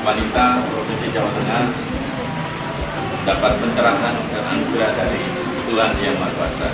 wanita Provinsi Jawa Tengah dapat pencerahan dan anugerah dari Tuhan Yang Maha Kuasa.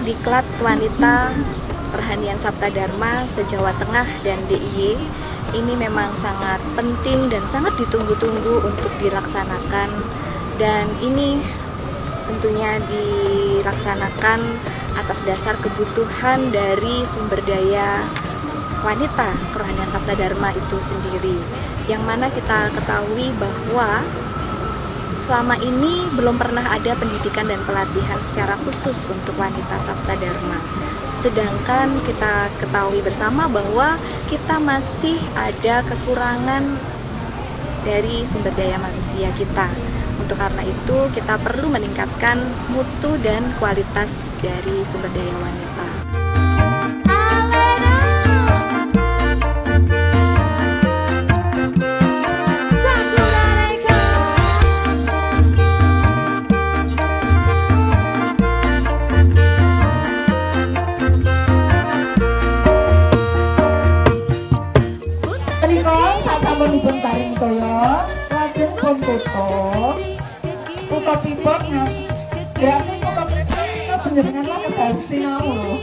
Diklat Wanita Perhanian Sabta Dharma se-Jawa Tengah dan DIY ini memang sangat penting dan sangat ditunggu-tunggu untuk dilaksanakan, dan ini tentunya dilaksanakan atas dasar kebutuhan dari sumber daya wanita Perhanian Sabta Dharma itu sendiri, yang mana kita ketahui bahwa selama ini belum pernah ada pendidikan dan pelatihan secara khusus untuk wanita Sabta Dharma. Sedangkan kita ketahui bersama bahwa kita masih ada kekurangan dari sumber daya manusia kita. Untuk karena itu kita perlu meningkatkan mutu dan kualitas dari sumber daya wanita. Sasampunipun paring kaya lajeng pun tutup utopipun berarti utopipun panjenengan lan kedah sinau lho.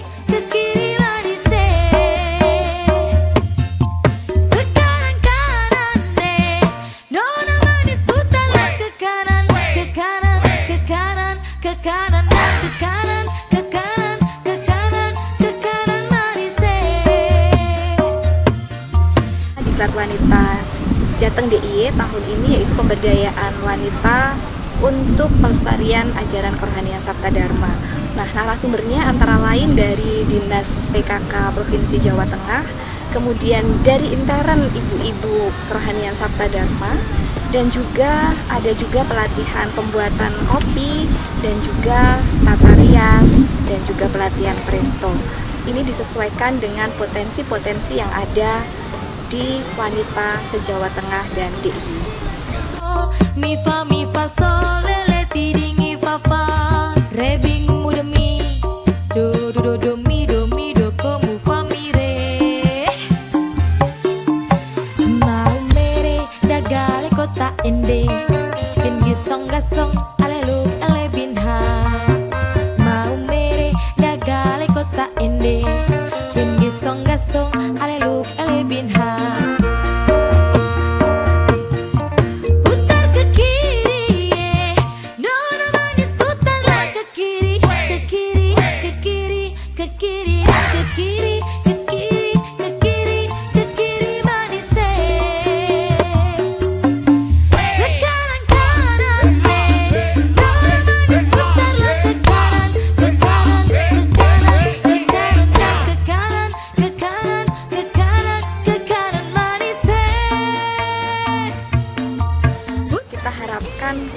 Diklat Wanita Jateng DIY tahun ini yaitu pemberdayaan wanita untuk pelestarian ajaran kerohanian Sabta Dharma. Nah, narasumbernya antara lain dari Dinas PKK Provinsi Jawa Tengah, kemudian dari intern ibu-ibu kerohanian Sabta Dharma, dan juga ada juga pelatihan pembuatan kopi dan juga tata rias dan juga pelatihan presto. Ini disesuaikan dengan potensi-potensi yang ada di wanita se-Jawa Tengah dan DIY. Mi fa sol le ti di mi fa re bing mu de mi do do do mi do ko mu fa mi re mau mere dagale kota ende bin gisong gasong alelu ele bin ha mau mere dagale kota ende bin gisong gasong alelu ele bin ha.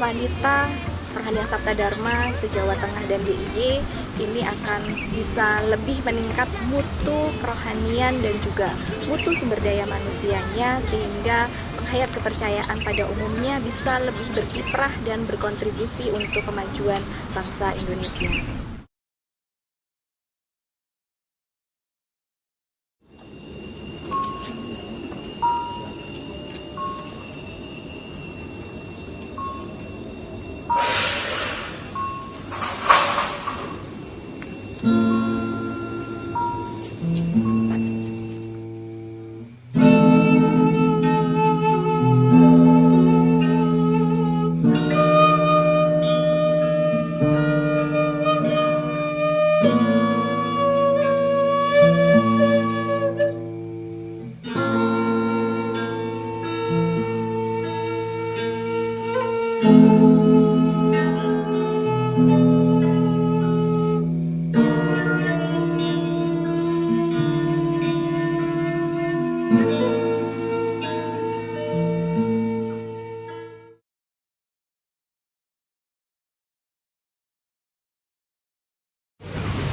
Wanita Perhanian Sabta Dharma se-Jawa Tengah dan DIY ini akan bisa lebih meningkat mutu kerohanian dan juga mutu sumber daya manusianya, sehingga penghayat kepercayaan pada umumnya bisa lebih berkiprah dan berkontribusi untuk kemajuan bangsa Indonesia.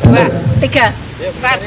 2, 3, 4.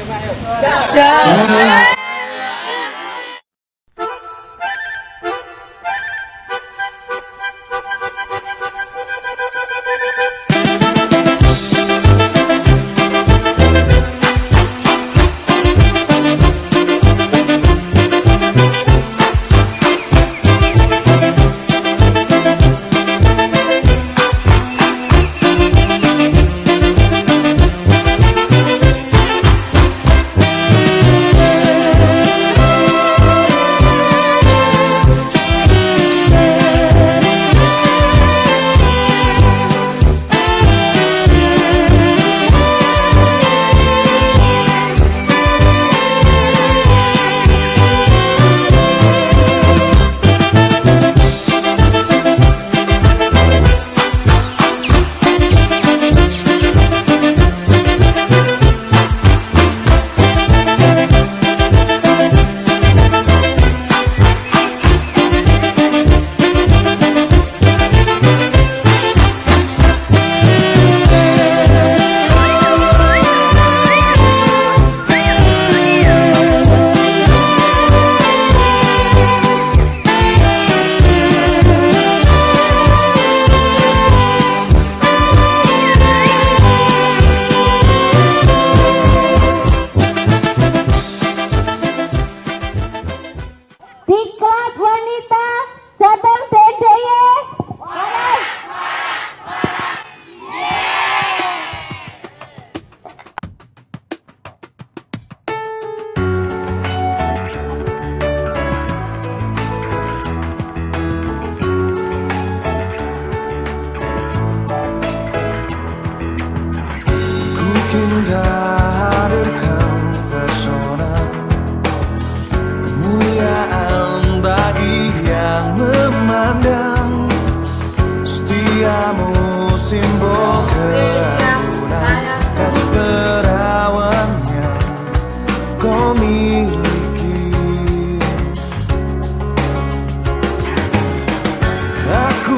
Diklat wanita Jateng DIY. Hadirkan pesona kemuliaan bagi yang memandang, setiamu simbol keagungan, kasih perawan yang kau miliki. Aku